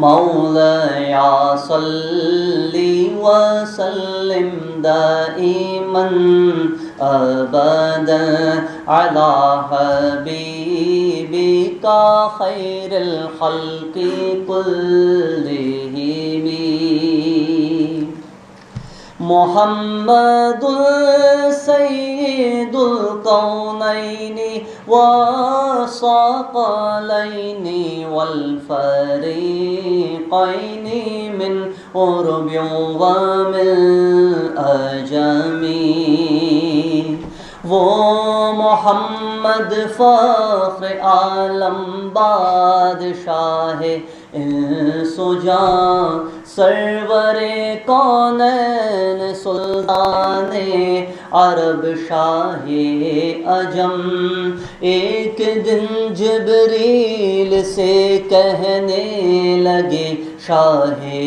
मौलाया सल्ली वसल्लिम दाइमन अबदन अला हबीबिका खैरिल खल्क़ि कुल्लिहिम मुहम्मदुल सय्यिदुल कौनैनि वस्सक़लैनि वल फ़रीक़ैनि मिन उर्बिन व मिन अजमी। वो मोहम्मद फ़ख्र आलम बादशाह इंसुजां सरवरे कौनैन सुल्ताने अरब शाहे अजम एक दिन जिब्रील से कहने लगे शाहे